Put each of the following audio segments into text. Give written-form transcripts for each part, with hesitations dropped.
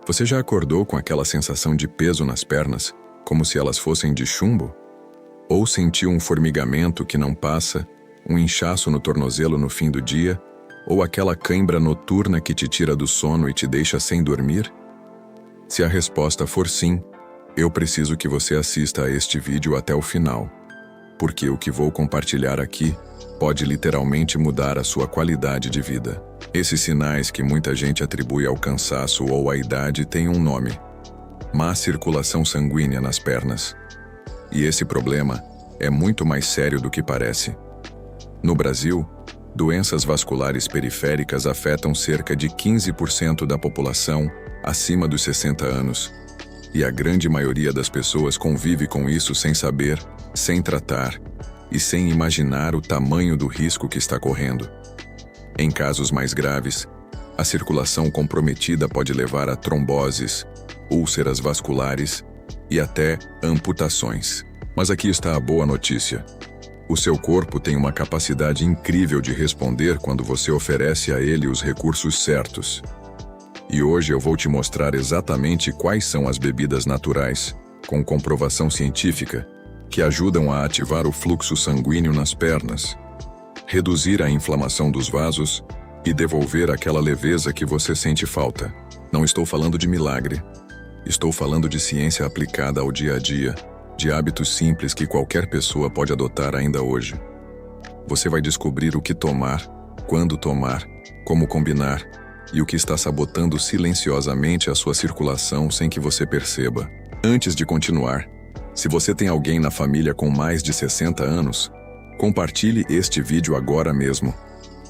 Você já acordou com aquela sensação de peso nas pernas, como se elas fossem de chumbo? Ou sentiu um formigamento que não passa, um inchaço no tornozelo no fim do dia, ou aquela cãibra noturna que te tira do sono e te deixa sem dormir? Se a resposta for sim, eu preciso que você assista a este vídeo até o final, porque o que vou compartilhar aqui pode literalmente mudar a sua qualidade de vida. Esses sinais que muita gente atribui ao cansaço ou à idade têm um nome: má circulação sanguínea nas pernas. E esse problema é muito mais sério do que parece. No Brasil, doenças vasculares periféricas afetam cerca de 15% da população acima dos 60 anos, e a grande maioria das pessoas convive com isso sem saber, sem tratar e sem imaginar o tamanho do risco que está correndo. Em casos mais graves, a circulação comprometida pode levar a tromboses, úlceras vasculares e até amputações. Mas aqui está a boa notícia. O seu corpo tem uma capacidade incrível de responder quando você oferece a ele os recursos certos. E hoje eu vou te mostrar exatamente quais são as bebidas naturais, com comprovação científica, que ajudam a ativar o fluxo sanguíneo nas pernas, reduzir a inflamação dos vasos e devolver aquela leveza que você sente falta. Não estou falando de milagre. Estou falando de ciência aplicada ao dia a dia, de hábitos simples que qualquer pessoa pode adotar ainda hoje. Você vai descobrir o que tomar, quando tomar, como combinar e o que está sabotando silenciosamente a sua circulação sem que você perceba. Antes de continuar, se você tem alguém na família com mais de 60 anos, compartilhe este vídeo agora mesmo.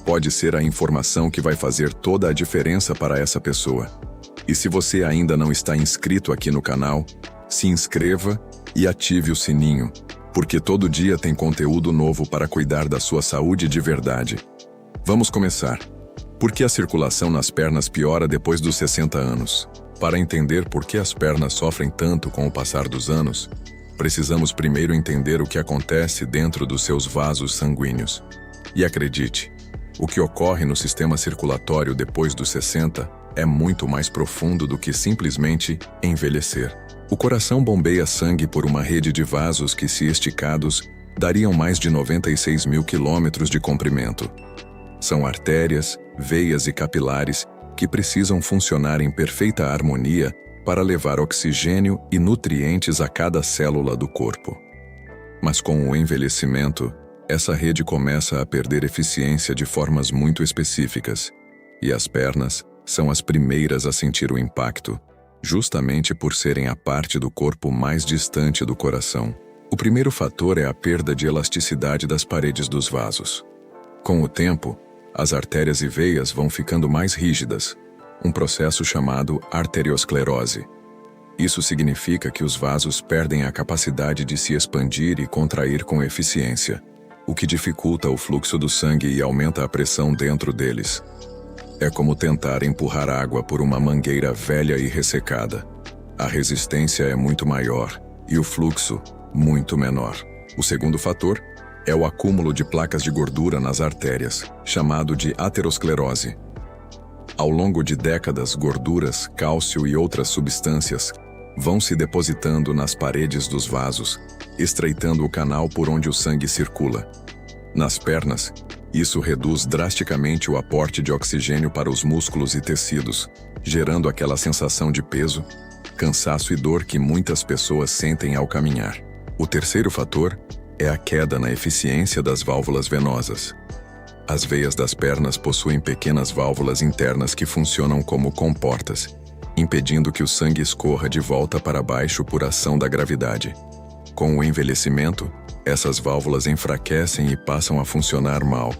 Pode ser a informação que vai fazer toda a diferença para essa pessoa. E se você ainda não está inscrito aqui no canal, se inscreva e ative o sininho, porque todo dia tem conteúdo novo para cuidar da sua saúde de verdade. Vamos começar. Por que a circulação nas pernas piora depois dos 60 anos? Para entender por que as pernas sofrem tanto com o passar dos anos, precisamos primeiro entender o que acontece dentro dos seus vasos sanguíneos. E acredite, o que ocorre no sistema circulatório depois dos 60 é muito mais profundo do que simplesmente envelhecer. O coração bombeia sangue por uma rede de vasos que, se esticados, dariam mais de 96 mil quilômetros de comprimento. São artérias, veias e capilares que precisam funcionar em perfeita harmonia para levar oxigênio e nutrientes a cada célula do corpo. Mas com o envelhecimento, essa rede começa a perder eficiência de formas muito específicas, e as pernas são as primeiras a sentir o impacto, justamente por serem a parte do corpo mais distante do coração. O primeiro fator é a perda de elasticidade das paredes dos vasos. Com o tempo, as artérias e veias vão ficando mais rígidas, um processo chamado arteriosclerose. Isso significa que os vasos perdem a capacidade de se expandir e contrair com eficiência, o que dificulta o fluxo do sangue e aumenta a pressão dentro deles. É como tentar empurrar água por uma mangueira velha e ressecada. A resistência é muito maior e o fluxo muito menor. O segundo fator é o acúmulo de placas de gordura nas artérias, chamado de aterosclerose. Ao longo de décadas, gorduras, cálcio e outras substâncias vão se depositando nas paredes dos vasos, estreitando o canal por onde o sangue circula. Nas pernas, isso reduz drasticamente o aporte de oxigênio para os músculos e tecidos, gerando aquela sensação de peso, cansaço e dor que muitas pessoas sentem ao caminhar. O terceiro fator é a queda na eficiência das válvulas venosas. As veias das pernas possuem pequenas válvulas internas que funcionam como comportas, impedindo que o sangue escorra de volta para baixo por ação da gravidade. Com o envelhecimento, essas válvulas enfraquecem e passam a funcionar mal,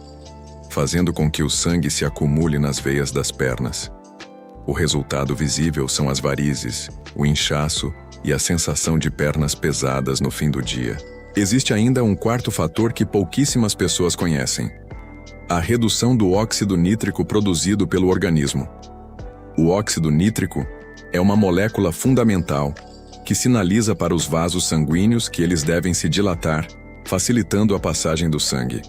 fazendo com que o sangue se acumule nas veias das pernas. O resultado visível são as varizes, o inchaço e a sensação de pernas pesadas no fim do dia. Existe ainda um quarto fator que pouquíssimas pessoas conhecem: a redução do óxido nítrico produzido pelo organismo. O óxido nítrico é uma molécula fundamental que sinaliza para os vasos sanguíneos que eles devem se dilatar, facilitando a passagem do sangue.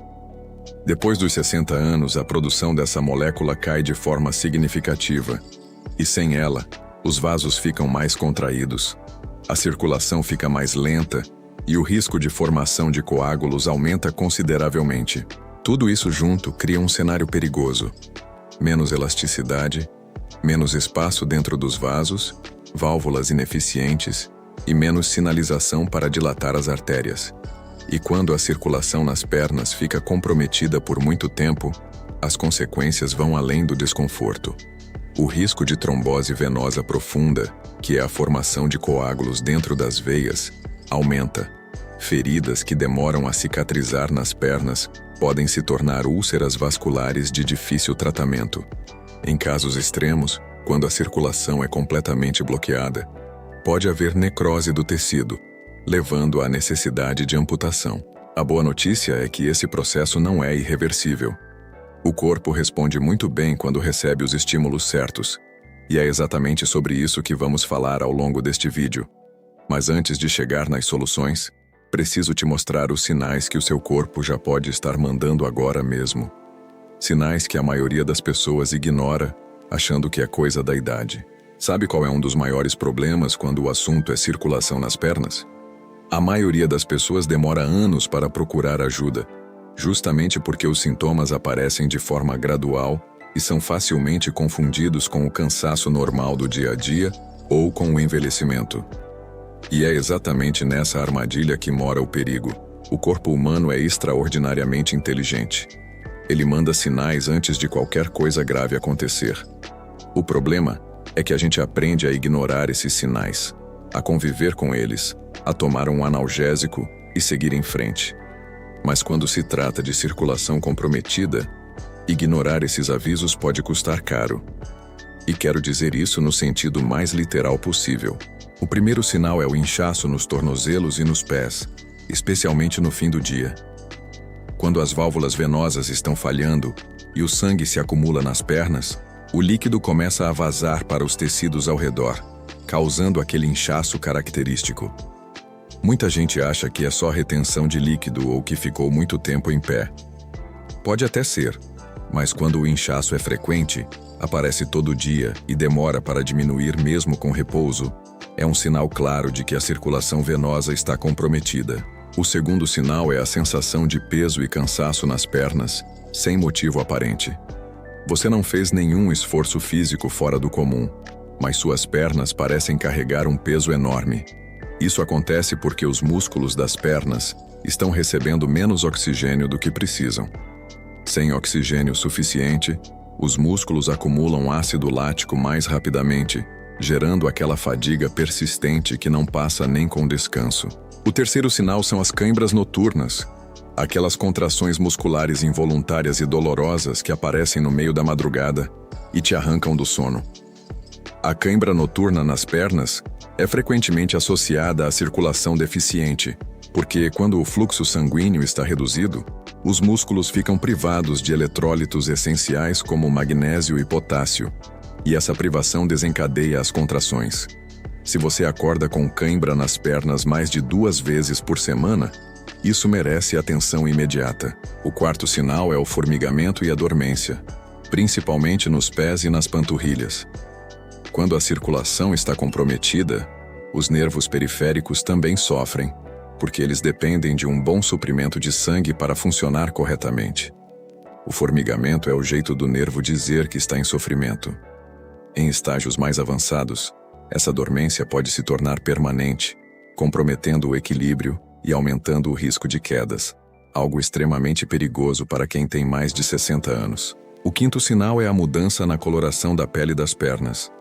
Depois dos 60 anos, a produção dessa molécula cai de forma significativa, e sem ela, Os vasos ficam mais contraídos, a circulação fica mais lenta e o risco de formação de coágulos aumenta consideravelmente. Tudo isso junto cria um cenário perigoso. Menos elasticidade, menos espaço dentro dos vasos, válvulas ineficientes e menos sinalização para dilatar as artérias. E quando a circulação nas pernas fica comprometida por muito tempo, as consequências vão além do desconforto. O risco de trombose venosa profunda, que é a formação de coágulos dentro das veias, aumenta. Feridas que demoram a cicatrizar nas pernas podem se tornar úlceras vasculares de difícil tratamento. Em casos extremos, quando a circulação é completamente bloqueada, pode haver necrose do tecido, levando à necessidade de amputação. A boa notícia é que esse processo não é irreversível. O corpo responde muito bem quando recebe os estímulos certos, e é exatamente sobre isso que vamos falar ao longo deste vídeo. Mas antes de chegar nas soluções, preciso te mostrar os sinais que o seu corpo já pode estar mandando agora mesmo. Sinais que a maioria das pessoas ignora, achando que é coisa da idade. Sabe qual é um dos maiores problemas quando o assunto é circulação nas pernas? A maioria das pessoas demora anos para procurar ajuda, justamente porque os sintomas aparecem de forma gradual e são facilmente confundidos com o cansaço normal do dia a dia ou com o envelhecimento. E é exatamente nessa armadilha que mora o perigo. O corpo humano é extraordinariamente inteligente. Ele manda sinais antes de qualquer coisa grave acontecer. O problema é que a gente aprende a ignorar esses sinais, a conviver com eles, a tomar um analgésico e seguir em frente. Mas quando se trata de circulação comprometida, ignorar esses avisos pode custar caro. E quero dizer isso no sentido mais literal possível. O primeiro sinal é o inchaço nos tornozelos e nos pés, especialmente no fim do dia. Quando as válvulas venosas estão falhando e o sangue se acumula nas pernas, o líquido começa a vazar para os tecidos ao redor, causando aquele inchaço característico. Muita gente acha que é só retenção de líquido ou que ficou muito tempo em pé. Pode até ser, mas quando o inchaço é frequente, aparece todo dia e demora para diminuir mesmo com repouso, é um sinal claro de que a circulação venosa está comprometida. O segundo sinal é a sensação de peso e cansaço nas pernas, sem motivo aparente. Você não fez nenhum esforço físico fora do comum, mas suas pernas parecem carregar um peso enorme. Isso acontece porque os músculos das pernas estão recebendo menos oxigênio do que precisam. Sem oxigênio suficiente, os músculos acumulam ácido lático mais rapidamente, gerando aquela fadiga persistente que não passa nem com descanso. O terceiro sinal são as cãibras noturnas, aquelas contrações musculares involuntárias e dolorosas que aparecem no meio da madrugada e te arrancam do sono. A cãibra noturna nas pernas é frequentemente associada à circulação deficiente, porque quando o fluxo sanguíneo está reduzido, os músculos ficam privados de eletrólitos essenciais como magnésio e potássio, e essa privação desencadeia as contrações. Se você acorda com cãibra nas pernas mais de 2 vezes por semana, isso merece atenção imediata. O quarto sinal é o formigamento e a dormência, principalmente nos pés e nas panturrilhas. Quando a circulação está comprometida, os nervos periféricos também sofrem, porque eles dependem de um bom suprimento de sangue para funcionar corretamente. O formigamento é o jeito do nervo dizer que está em sofrimento. Em estágios mais avançados, essa dormência pode se tornar permanente, comprometendo o equilíbrio e aumentando o risco de quedas, algo extremamente perigoso para quem tem mais de 60 anos. O quinto sinal é a mudança na coloração da pele das pernas.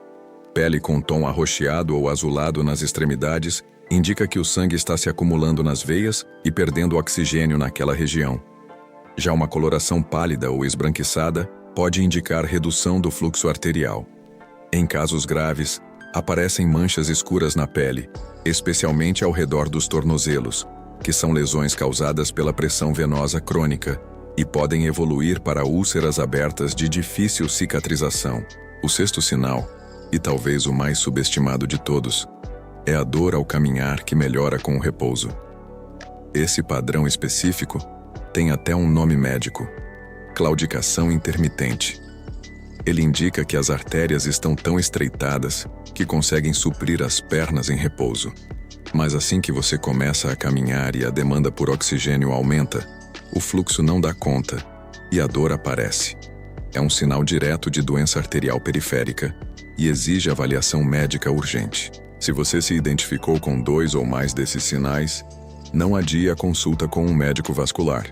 Pele com tom arroxeado ou azulado nas extremidades indica que o sangue está se acumulando nas veias e perdendo oxigênio naquela região. Já uma coloração pálida ou esbranquiçada pode indicar redução do fluxo arterial. Em casos graves, aparecem manchas escuras na pele, especialmente ao redor dos tornozelos, que são lesões causadas pela pressão venosa crônica e podem evoluir para úlceras abertas de difícil cicatrização. O sexto sinal, e talvez o mais subestimado de todos, é a dor ao caminhar que melhora com o repouso. Esse padrão específico tem até um nome médico: claudicação intermitente. Ele indica que as artérias estão tão estreitadas que conseguem suprir as pernas em repouso. Mas assim que você começa a caminhar e a demanda por oxigênio aumenta, o fluxo não dá conta e a dor aparece. É um sinal direto de doença arterial periférica e exige avaliação médica urgente. Se você se identificou com 2 ou mais desses sinais, não adie a consulta com um médico vascular.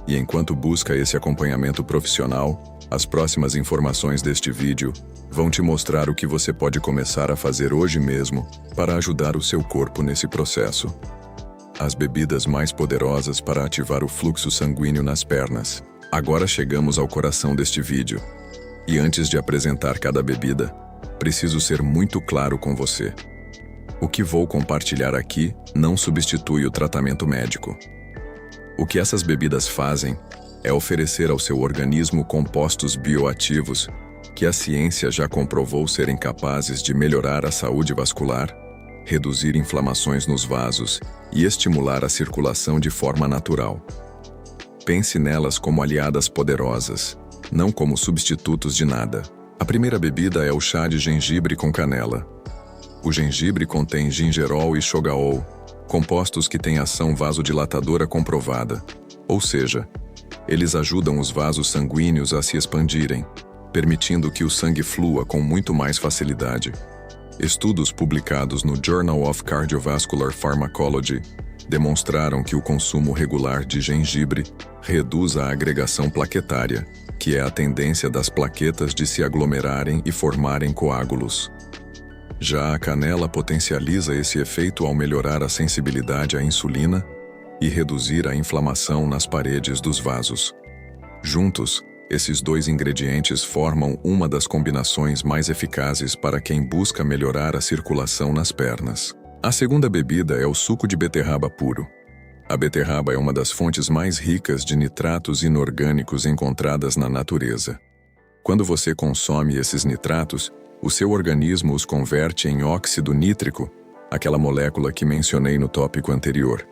E enquanto busca esse acompanhamento profissional, as próximas informações deste vídeo vão te mostrar o que você pode começar a fazer hoje mesmo para ajudar o seu corpo nesse processo. As bebidas mais poderosas para ativar o fluxo sanguíneo nas pernas. Agora chegamos ao coração deste vídeo. E antes de apresentar cada bebida, preciso ser muito claro com você. O que vou compartilhar aqui não substitui o tratamento médico. O que essas bebidas fazem é oferecer ao seu organismo compostos bioativos que a ciência já comprovou serem capazes de melhorar a saúde vascular, reduzir inflamações nos vasos e estimular a circulação de forma natural. Pense nelas como aliadas poderosas, não como substitutos de nada. A primeira bebida é o chá de gengibre com canela. O gengibre contém gingerol e chogaol, compostos que têm ação vasodilatadora comprovada, ou seja, eles ajudam os vasos sanguíneos a se expandirem, permitindo que o sangue flua com muito mais facilidade. Estudos publicados no Journal of Cardiovascular Pharmacology demonstraram que o consumo regular de gengibre reduz a agregação plaquetária, que é a tendência das plaquetas de se aglomerarem e formarem coágulos. Já a canela potencializa esse efeito ao melhorar a sensibilidade à insulina e reduzir a inflamação nas paredes dos vasos. Juntos, esses 2 ingredientes formam uma das combinações mais eficazes para quem busca melhorar a circulação nas pernas. A segunda bebida é o suco de beterraba puro. A beterraba é uma das fontes mais ricas de nitratos inorgânicos encontradas na natureza. Quando você consome esses nitratos, o seu organismo os converte em óxido nítrico, aquela molécula que mencionei no tópico anterior,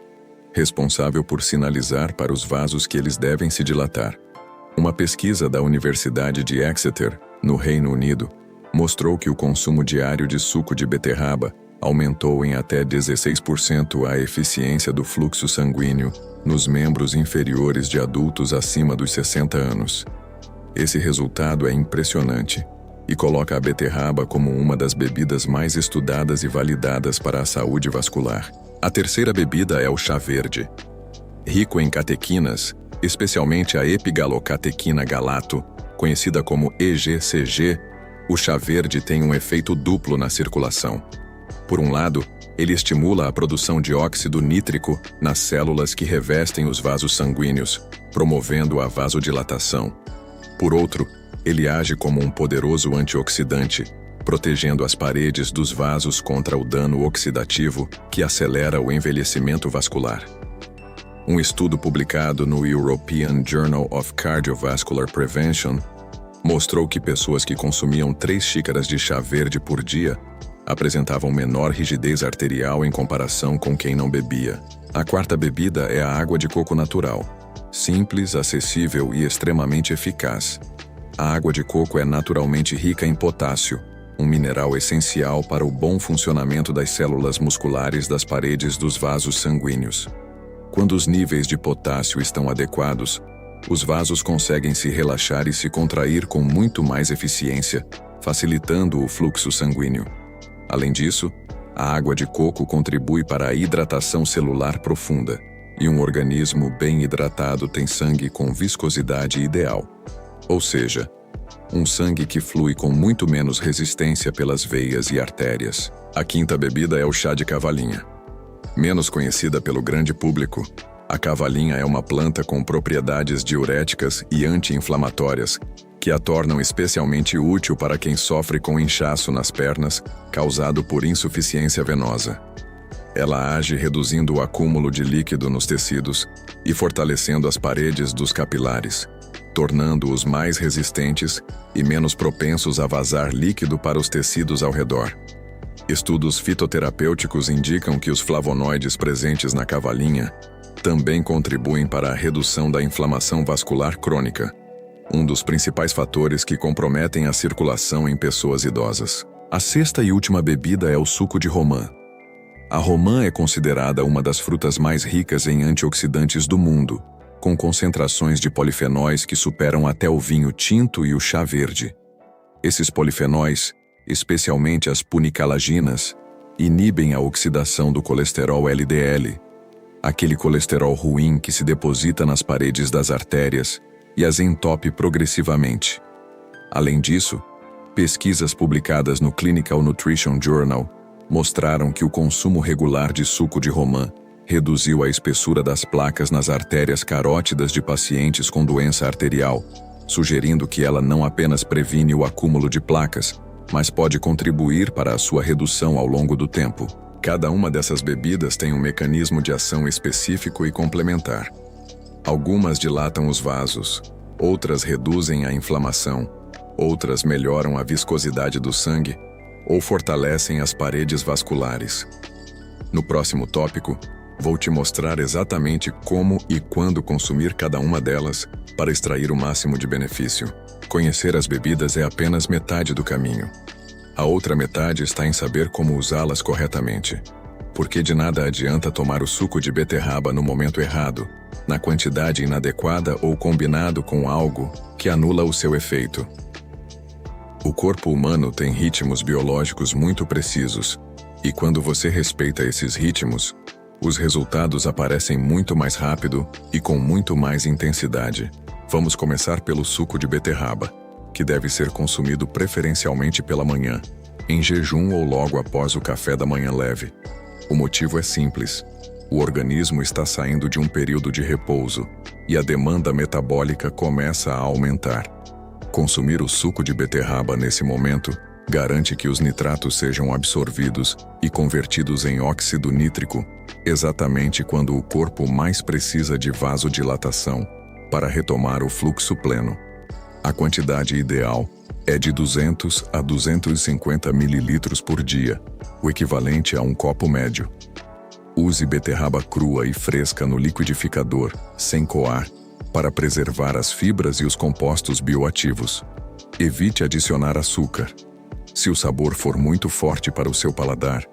responsável por sinalizar para os vasos que eles devem se dilatar. Uma pesquisa da Universidade de Exeter, no Reino Unido, mostrou que o consumo diário de suco de beterraba aumentou em até 16% a eficiência do fluxo sanguíneo nos membros inferiores de adultos acima dos 60 anos. Esse resultado é impressionante e coloca a beterraba como uma das bebidas mais estudadas e validadas para a saúde vascular. A terceira bebida é o chá verde. Rico em catequinas, especialmente a epigalocatequina galato, conhecida como EGCG, o chá verde tem um efeito duplo na circulação. Por um lado, ele estimula a produção de óxido nítrico nas células que revestem os vasos sanguíneos, promovendo a vasodilatação. Por outro, ele age como um poderoso antioxidante, protegendo as paredes dos vasos contra o dano oxidativo que acelera o envelhecimento vascular. Um estudo publicado no European Journal of Cardiovascular Prevention mostrou que pessoas que consumiam 3 xícaras de chá verde por dia apresentavam menor rigidez arterial em comparação com quem não bebia. A quarta bebida é a água de coco natural. Simples, acessível e extremamente eficaz. A água de coco é naturalmente rica em potássio, um mineral essencial para o bom funcionamento das células musculares das paredes dos vasos sanguíneos. Quando os níveis de potássio estão adequados, os vasos conseguem se relaxar e se contrair com muito mais eficiência, facilitando o fluxo sanguíneo. Além disso, a água de coco contribui para a hidratação celular profunda, e um organismo bem hidratado tem sangue com viscosidade ideal, ou seja, um sangue que flui com muito menos resistência pelas veias e artérias. A quinta bebida é o chá de cavalinha. Menos conhecida pelo grande público, a cavalinha é uma planta com propriedades diuréticas e anti-inflamatórias que a tornam especialmente útil para quem sofre com inchaço nas pernas causado por insuficiência venosa. Ela age reduzindo o acúmulo de líquido nos tecidos e fortalecendo as paredes dos capilares, tornando-os mais resistentes e menos propensos a vazar líquido para os tecidos ao redor. Estudos fitoterapêuticos indicam que os flavonoides presentes na cavalinha também contribuem para a redução da inflamação vascular crônica. um dos principais fatores que comprometem a circulação em pessoas idosas. A sexta e última bebida é o suco de romã. A romã é considerada uma das frutas mais ricas em antioxidantes do mundo, com concentrações de polifenóis que superam até o vinho tinto e o chá verde. Esses polifenóis, especialmente as punicalaginas, inibem a oxidação do colesterol LDL, aquele colesterol ruim que se deposita nas paredes das artérias e as entope progressivamente. Além disso, pesquisas publicadas no Clinical Nutrition Journal mostraram que o consumo regular de suco de romã reduziu a espessura das placas nas artérias carótidas de pacientes com doença arterial, sugerindo que ela não apenas previne o acúmulo de placas, mas pode contribuir para a sua redução ao longo do tempo. Cada uma dessas bebidas tem um mecanismo de ação específico e complementar. Algumas dilatam os vasos, outras reduzem a inflamação, outras melhoram a viscosidade do sangue ou fortalecem as paredes vasculares. No próximo tópico, vou te mostrar exatamente como e quando consumir cada uma delas para extrair o máximo de benefício. Conhecer as bebidas é apenas metade do caminho. A outra metade está em saber como usá-las corretamente. Porque de nada adianta tomar o suco de beterraba no momento errado, na quantidade inadequada ou combinado com algo que anula o seu efeito. O corpo humano tem ritmos biológicos muito precisos, e quando você respeita esses ritmos, os resultados aparecem muito mais rápido e com muito mais intensidade. Vamos começar pelo suco de beterraba, que deve ser consumido preferencialmente pela manhã, em jejum ou logo após o café da manhã leve. O motivo é simples. O organismo está saindo de um período de repouso e a demanda metabólica começa a aumentar. Consumir o suco de beterraba nesse momento garante que os nitratos sejam absorvidos e convertidos em óxido nítrico, exatamente quando o corpo mais precisa de vasodilatação para retomar o fluxo pleno. A quantidade ideal é de 200 a 250 ml por dia, o equivalente a um copo médio. Use beterraba crua e fresca no liquidificador, sem coar, para preservar as fibras e os compostos bioativos. Evite adicionar açúcar. Se o sabor for muito forte para o seu paladar,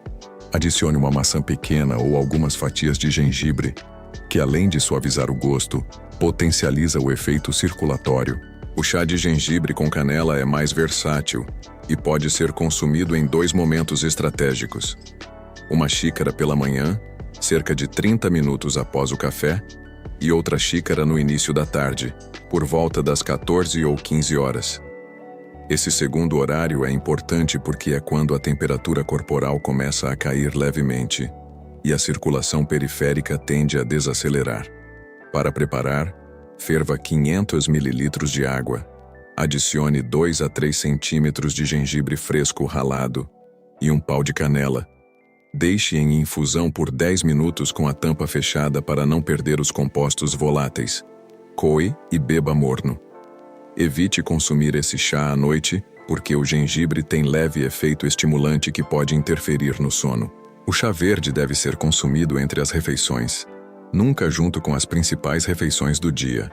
adicione uma maçã pequena ou algumas fatias de gengibre, que além de suavizar o gosto, potencializa o efeito circulatório. O chá de gengibre com canela é mais versátil e pode ser consumido em 2 momentos estratégicos. Uma xícara pela manhã, cerca de 30 minutos após o café, e outra xícara no início da tarde, por volta das 14 ou 15 horas. Esse segundo horário é importante porque é quando a temperatura corporal começa a cair levemente e a circulação periférica tende a desacelerar. Para preparar, ferva 500 ml de água. Adicione 2 a 3 centímetros de gengibre fresco ralado e um pau de canela. Deixe em infusão por 10 minutos com a tampa fechada para não perder os compostos voláteis. Coe e beba morno. Evite consumir esse chá à noite, porque o gengibre tem leve efeito estimulante que pode interferir no sono. O chá verde deve ser consumido entre as refeições, nunca junto com as principais refeições do dia.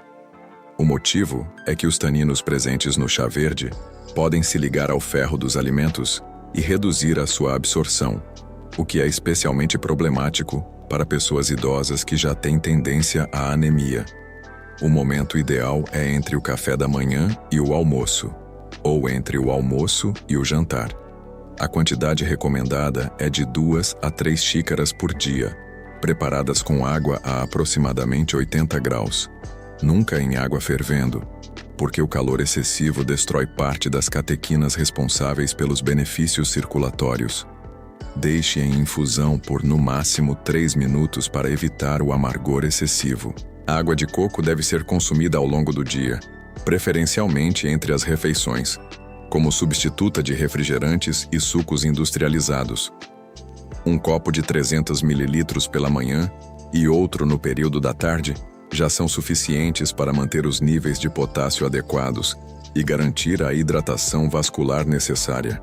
O motivo é que os taninos presentes no chá verde podem se ligar ao ferro dos alimentos e reduzir a sua absorção, o que é especialmente problemático para pessoas idosas que já têm tendência à anemia. O momento ideal é entre o café da manhã e o almoço, ou entre o almoço e o jantar. A quantidade recomendada é de 2 a 3 xícaras por dia, preparadas com água a aproximadamente 80 graus, nunca em água fervendo, porque o calor excessivo destrói parte das catequinas responsáveis pelos benefícios circulatórios. Deixe em infusão por no máximo 3 minutos para evitar o amargor excessivo. A água de coco deve ser consumida ao longo do dia, preferencialmente entre as refeições, como substituta de refrigerantes e sucos industrializados. Um copo de 300 ml pela manhã e outro no período da tarde já são suficientes para manter os níveis de potássio adequados e garantir a hidratação vascular necessária.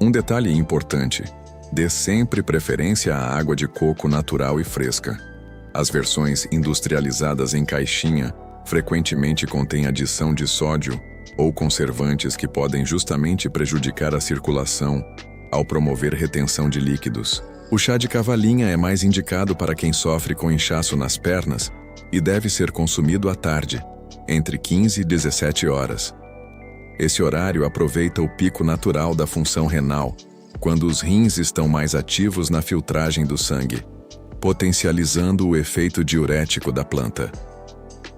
Um detalhe importante: dê sempre preferência à água de coco natural e fresca. As versões industrializadas em caixinha Frequentemente contém adição de sódio ou conservantes que podem justamente prejudicar a circulação ao promover retenção de líquidos. O chá de cavalinha é mais indicado para quem sofre com inchaço nas pernas e deve ser consumido à tarde, entre 15 e 17 horas. Esse horário aproveita o pico natural da função renal, quando os rins estão mais ativos na filtragem do sangue, potencializando o efeito diurético da planta.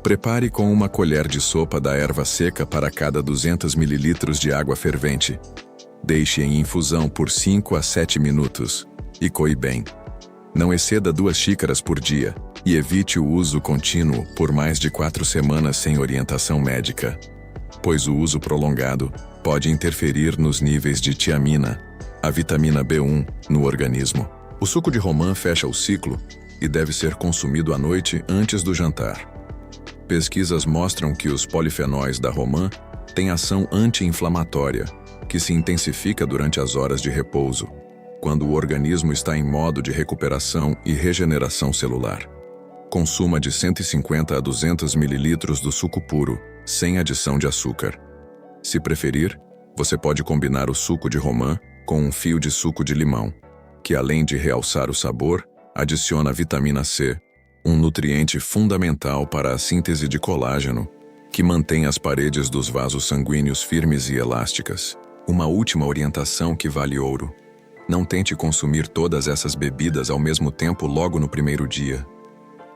Prepare com uma colher de sopa da erva seca para cada 200 ml de água fervente. Deixe em infusão por 5 a 7 minutos e coe bem. Não exceda 2 xícaras por dia e evite o uso contínuo por mais de 4 semanas sem orientação médica, pois o uso prolongado pode interferir nos níveis de tiamina, a vitamina B1, no organismo. O suco de romã fecha o ciclo e deve ser consumido à noite antes do jantar. Pesquisas mostram que os polifenóis da romã têm ação anti-inflamatória, que se intensifica durante as horas de repouso, quando o organismo está em modo de recuperação e regeneração celular. Consuma de 150 a 200 ml do suco puro, sem adição de açúcar. Se preferir, você pode combinar o suco de romã com um fio de suco de limão, que além de realçar o sabor, adiciona vitamina C, um nutriente fundamental para a síntese de colágeno, que mantém as paredes dos vasos sanguíneos firmes e elásticas. Uma última orientação que vale ouro: não tente consumir todas essas bebidas ao mesmo tempo logo no primeiro dia.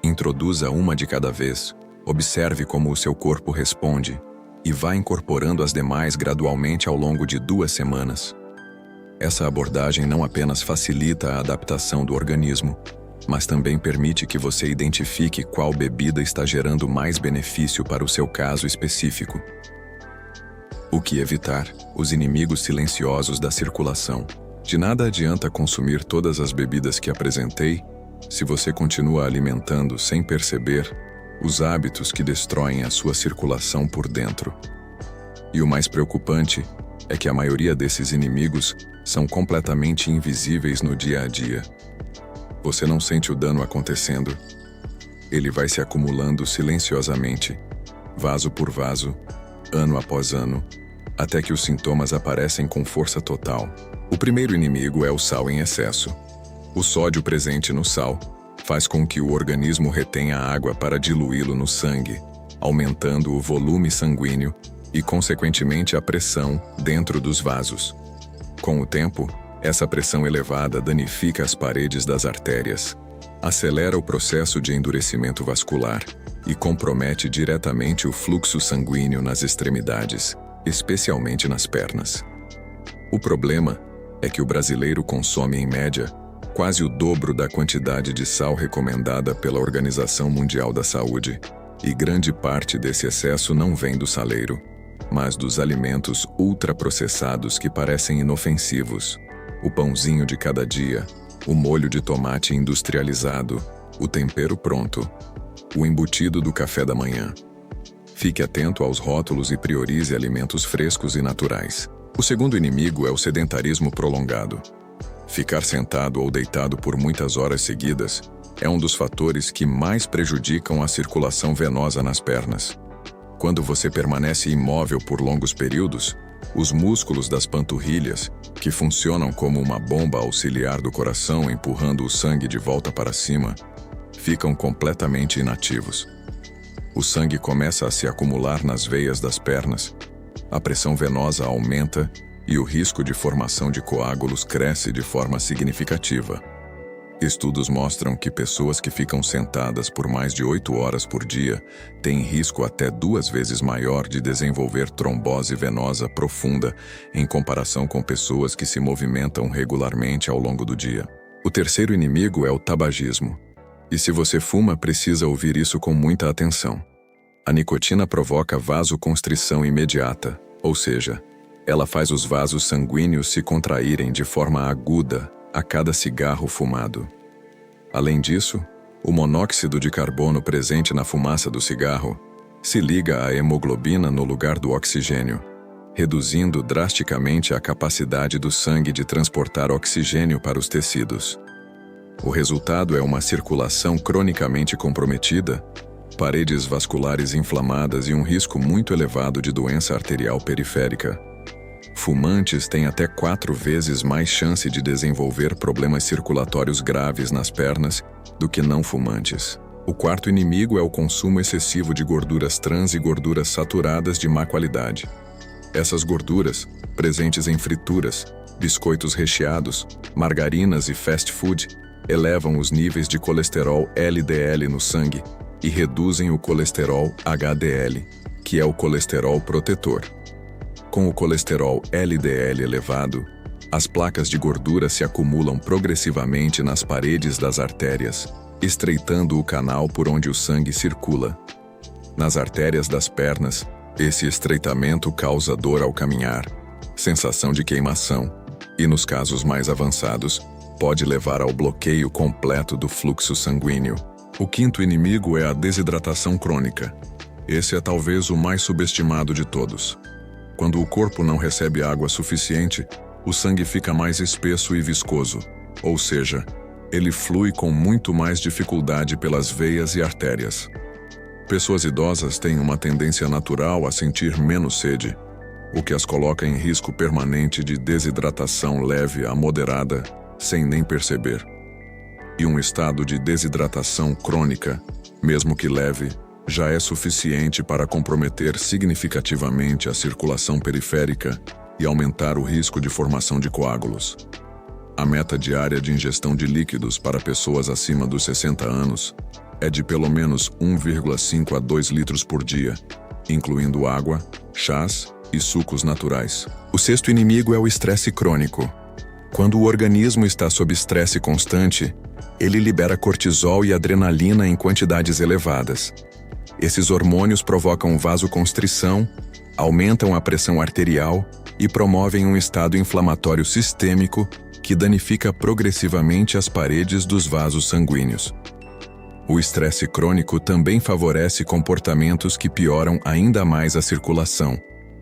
Introduza uma de cada vez, observe como o seu corpo responde e vá incorporando as demais gradualmente ao longo de 2 semanas. Essa abordagem não apenas facilita a adaptação do organismo, mas também permite que você identifique qual bebida está gerando mais benefício para o seu caso específico. O que evitar? Os inimigos silenciosos da circulação. De nada adianta consumir todas as bebidas que apresentei se você continua alimentando sem perceber os hábitos que destroem a sua circulação por dentro. E o mais preocupante é que a maioria desses inimigos são completamente invisíveis no dia a dia. Você não sente o dano acontecendo. Ele vai se acumulando silenciosamente, vaso por vaso, ano após ano, até que os sintomas aparecem com força total. O primeiro inimigo é o sal em excesso. O sódio presente no sal faz com que o organismo retenha água para diluí-lo no sangue, aumentando o volume sanguíneo e, consequentemente, a pressão dentro dos vasos. Com o tempo, essa pressão elevada danifica as paredes das artérias, acelera o processo de endurecimento vascular e compromete diretamente o fluxo sanguíneo nas extremidades, especialmente nas pernas. O problema é que o brasileiro consome, em média, quase o dobro da quantidade de sal recomendada pela Organização Mundial da Saúde, e grande parte desse excesso não vem do saleiro, mas dos alimentos ultraprocessados que parecem inofensivos: o pãozinho de cada dia, o molho de tomate industrializado, o tempero pronto, o embutido do café da manhã. Fique atento aos rótulos e priorize alimentos frescos e naturais. O segundo inimigo é o sedentarismo prolongado. Ficar sentado ou deitado por muitas horas seguidas é um dos fatores que mais prejudicam a circulação venosa nas pernas. Quando você permanece imóvel por longos períodos, os músculos das panturrilhas, que funcionam como uma bomba auxiliar do coração empurrando o sangue de volta para cima, ficam completamente inativos. O sangue começa a se acumular nas veias das pernas, a pressão venosa aumenta e o risco de formação de coágulos cresce de forma significativa. Estudos mostram que pessoas que ficam sentadas por mais de 8 horas por dia têm risco até 2 vezes maior de desenvolver trombose venosa profunda em comparação com pessoas que se movimentam regularmente ao longo do dia. O terceiro inimigo é o tabagismo. E se você fuma, precisa ouvir isso com muita atenção. A nicotina provoca vasoconstrição imediata, ou seja, ela faz os vasos sanguíneos se contraírem de forma aguda a cada cigarro fumado. Além disso, o monóxido de carbono presente na fumaça do cigarro se liga à hemoglobina no lugar do oxigênio, reduzindo drasticamente a capacidade do sangue de transportar oxigênio para os tecidos. O resultado é uma circulação cronicamente comprometida paredes vasculares inflamadas e um risco muito elevado de doença arterial periférica. Fumantes têm até 4 vezes mais chance de desenvolver problemas circulatórios graves nas pernas do que não fumantes. O quarto inimigo é o consumo excessivo de gorduras trans e gorduras saturadas de má qualidade. Essas gorduras, presentes em frituras, biscoitos recheados, margarinas e fast food, elevam os níveis de colesterol LDL no sangue e reduzem o colesterol HDL, que é o colesterol protetor. Com o colesterol LDL elevado, as placas de gordura se acumulam progressivamente nas paredes das artérias, estreitando o canal por onde o sangue circula. Nas artérias das pernas, esse estreitamento causa dor ao caminhar, sensação de queimação, e nos casos mais avançados, pode levar ao bloqueio completo do fluxo sanguíneo. O quinto inimigo é a desidratação crônica. Esse é talvez o mais subestimado de todos. Quando o corpo não recebe água suficiente, o sangue fica mais espesso e viscoso, ou seja, ele flui com muito mais dificuldade pelas veias e artérias. Pessoas idosas têm uma tendência natural a sentir menos sede, o que as coloca em risco permanente de desidratação leve a moderada, sem nem perceber. E um estado de desidratação crônica, mesmo que leve, já é suficiente para comprometer significativamente a circulação periférica e aumentar o risco de formação de coágulos. A meta diária de ingestão de líquidos para pessoas acima dos 60 anos é de pelo menos 1,5 a 2 litros por dia, incluindo água, chás e sucos naturais. O sexto inimigo é o estresse crônico. Quando o organismo está sob estresse constante, ele libera cortisol e adrenalina em quantidades elevadas. Esses hormônios provocam vasoconstrição, aumentam a pressão arterial e promovem um estado inflamatório sistêmico que danifica progressivamente as paredes dos vasos sanguíneos. O estresse crônico também favorece comportamentos que pioram ainda mais a circulação,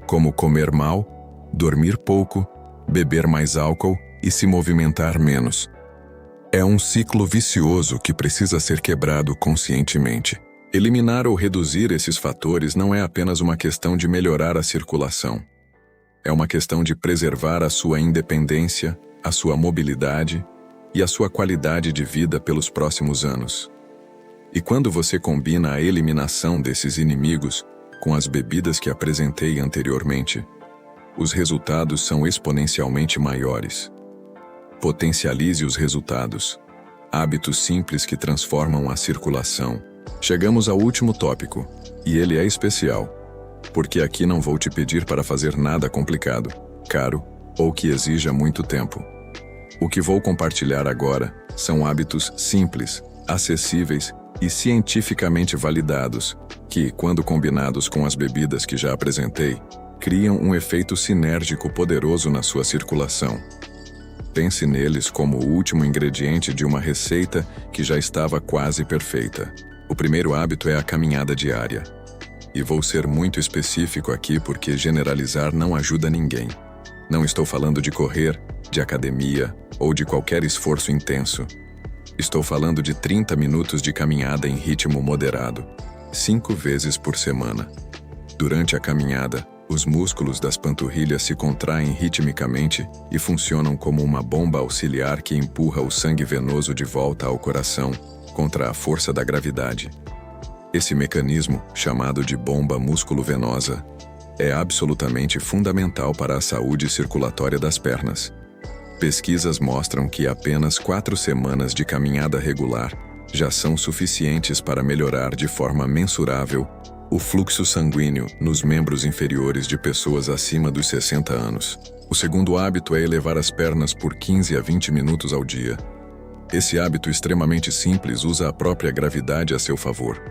como comer mal, dormir pouco, beber mais álcool e se movimentar menos. É um ciclo vicioso que precisa ser quebrado conscientemente. Eliminar ou reduzir esses fatores não é apenas uma questão de melhorar a circulação. É uma questão de preservar a sua independência, a sua mobilidade e a sua qualidade de vida pelos próximos anos. E quando você combina a eliminação desses inimigos com as bebidas que apresentei anteriormente, os resultados são exponencialmente maiores. Potencialize os resultados. Hábitos simples que transformam a circulação. Chegamos ao último tópico, e ele é especial, porque aqui não vou te pedir para fazer nada complicado, caro ou que exija muito tempo. O que vou compartilhar agora são hábitos simples, acessíveis e cientificamente validados, que, quando combinados com as bebidas que já apresentei, criam um efeito sinérgico poderoso na sua circulação. Pense neles como o último ingrediente de uma receita que já estava quase perfeita. O primeiro hábito é a caminhada diária. E vou ser muito específico aqui porque generalizar não ajuda ninguém. Não estou falando de correr, de academia ou de qualquer esforço intenso. Estou falando de 30 minutos de caminhada em ritmo moderado, 5 vezes por semana. Durante a caminhada, os músculos das panturrilhas se contraem ritmicamente e funcionam como uma bomba auxiliar que empurra o sangue venoso de volta ao coração, contra a força da gravidade. Esse mecanismo, chamado de bomba músculo-venosa, é absolutamente fundamental para a saúde circulatória das pernas. Pesquisas mostram que apenas 4 semanas de caminhada regular já são suficientes para melhorar de forma mensurável o fluxo sanguíneo nos membros inferiores de pessoas acima dos 60 anos. O segundo hábito é elevar as pernas por 15 a 20 minutos ao dia. Esse hábito extremamente simples usa a própria gravidade a seu favor.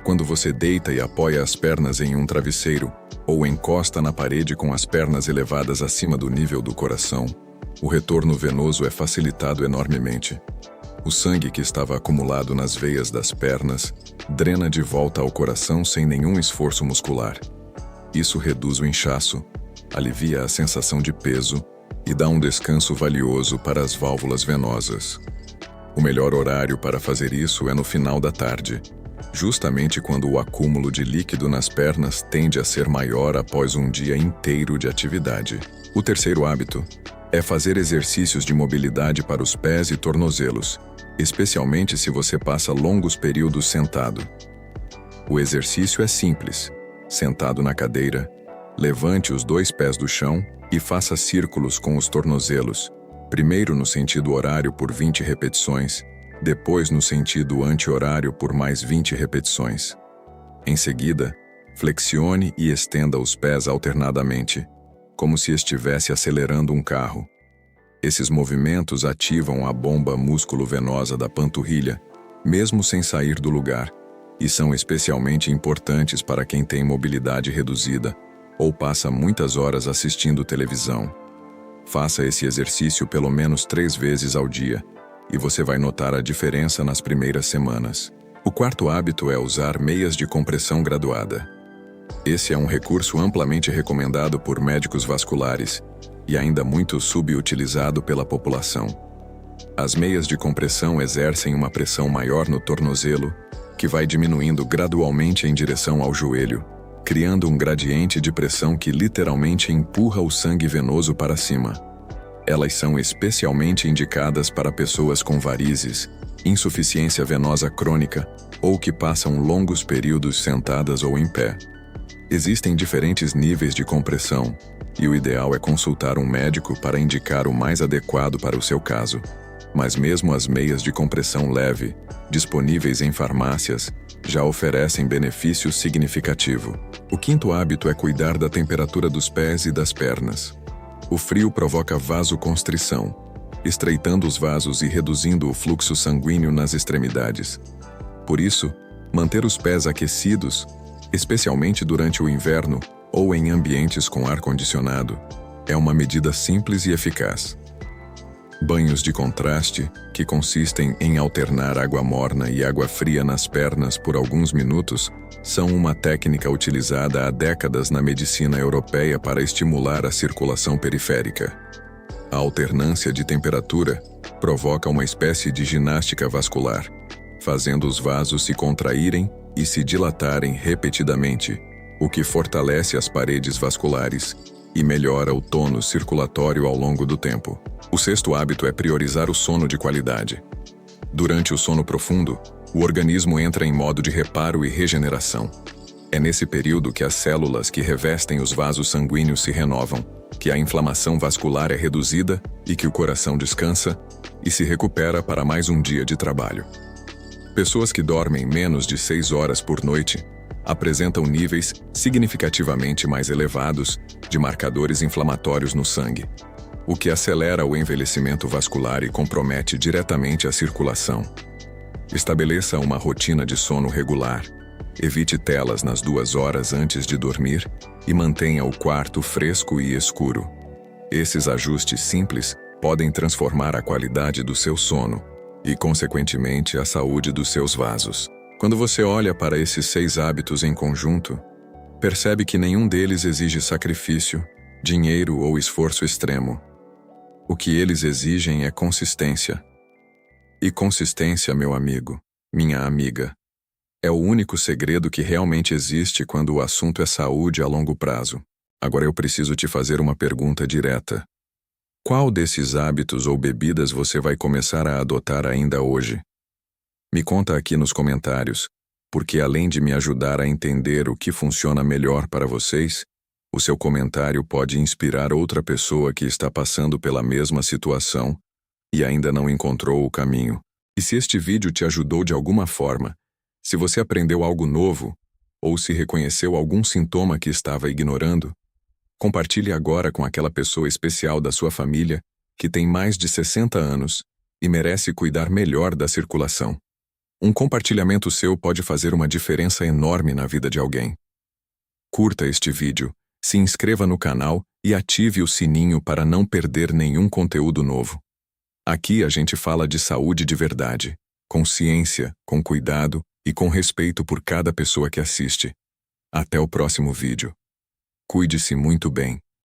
Quando você deita e apoia as pernas em um travesseiro ou encosta na parede com as pernas elevadas acima do nível do coração, o retorno venoso é facilitado enormemente. O sangue que estava acumulado nas veias das pernas drena de volta ao coração sem nenhum esforço muscular. Isso reduz o inchaço, alivia a sensação de peso e dá um descanso valioso para as válvulas venosas. O melhor horário para fazer isso é no final da tarde, justamente quando o acúmulo de líquido nas pernas tende a ser maior após um dia inteiro de atividade. O terceiro hábito é fazer exercícios de mobilidade para os pés e tornozelos, especialmente se você passa longos períodos sentado. O exercício é simples. Sentado na cadeira, levante os 2 pés do chão e faça círculos com os tornozelos, primeiro no sentido horário por 20 repetições, depois no sentido anti-horário por mais 20 repetições. Em seguida, flexione e estenda os pés alternadamente, como se estivesse acelerando um carro. Esses movimentos ativam a bomba músculo-venosa da panturrilha, mesmo sem sair do lugar, e são especialmente importantes para quem tem mobilidade reduzida ou passa muitas horas assistindo televisão. Faça esse exercício pelo menos 3 vezes ao dia, e você vai notar a diferença nas primeiras semanas. O quarto hábito é usar meias de compressão graduada. Esse é um recurso amplamente recomendado por médicos vasculares e ainda muito subutilizado pela população. As meias de compressão exercem uma pressão maior no tornozelo, que vai diminuindo gradualmente em direção ao joelho, criando um gradiente de pressão que literalmente empurra o sangue venoso para cima. Elas são especialmente indicadas para pessoas com varizes, insuficiência venosa crônica ou que passam longos períodos sentadas ou em pé. Existem diferentes níveis de compressão, e o ideal é consultar um médico para indicar o mais adequado para o seu caso. Mas mesmo as meias de compressão leve, disponíveis em farmácias, já oferecem benefício significativo. O quinto hábito é cuidar da temperatura dos pés e das pernas. O frio provoca vasoconstrição, estreitando os vasos e reduzindo o fluxo sanguíneo nas extremidades. Por isso, manter os pés aquecidos, especialmente durante o inverno ou em ambientes com ar-condicionado, é uma medida simples e eficaz. Banhos de contraste, que consistem em alternar água morna e água fria nas pernas por alguns minutos, são uma técnica utilizada há décadas na medicina europeia para estimular a circulação periférica. A alternância de temperatura provoca uma espécie de ginástica vascular, fazendo os vasos se contraírem e se dilatarem repetidamente, o que fortalece as paredes vasculares e melhora o tônus circulatório ao longo do tempo. O sexto hábito é priorizar o sono de qualidade. Durante o sono profundo, o organismo entra em modo de reparo e regeneração. É nesse período que as células que revestem os vasos sanguíneos se renovam, que a inflamação vascular é reduzida e que o coração descansa e se recupera para mais um dia de trabalho. Pessoas que dormem menos de 6 horas por noite apresentam níveis significativamente mais elevados de marcadores inflamatórios no sangue, o que acelera o envelhecimento vascular e compromete diretamente a circulação. Estabeleça uma rotina de sono regular, evite telas nas 2 horas antes de dormir e mantenha o quarto fresco e escuro. Esses ajustes simples podem transformar a qualidade do seu sono e, consequentemente, a saúde dos seus vasos. Quando você olha para esses 6 hábitos em conjunto, percebe que nenhum deles exige sacrifício, dinheiro ou esforço extremo. O que eles exigem é consistência. E consistência, meu amigo, minha amiga, é o único segredo que realmente existe quando o assunto é saúde a longo prazo. Agora eu preciso te fazer uma pergunta direta. Qual desses hábitos ou bebidas você vai começar a adotar ainda hoje? Me conta aqui nos comentários, porque além de me ajudar a entender o que funciona melhor para vocês, o seu comentário pode inspirar outra pessoa que está passando pela mesma situação e ainda não encontrou o caminho. E se este vídeo te ajudou de alguma forma, se você aprendeu algo novo, ou se reconheceu algum sintoma que estava ignorando, compartilhe agora com aquela pessoa especial da sua família que tem mais de 60 anos e merece cuidar melhor da circulação. Um compartilhamento seu pode fazer uma diferença enorme na vida de alguém. Curta este vídeo, se inscreva no canal e ative o sininho para não perder nenhum conteúdo novo. Aqui a gente fala de saúde de verdade, com ciência, com cuidado e com respeito por cada pessoa que assiste. Até o próximo vídeo. Cuide-se muito bem.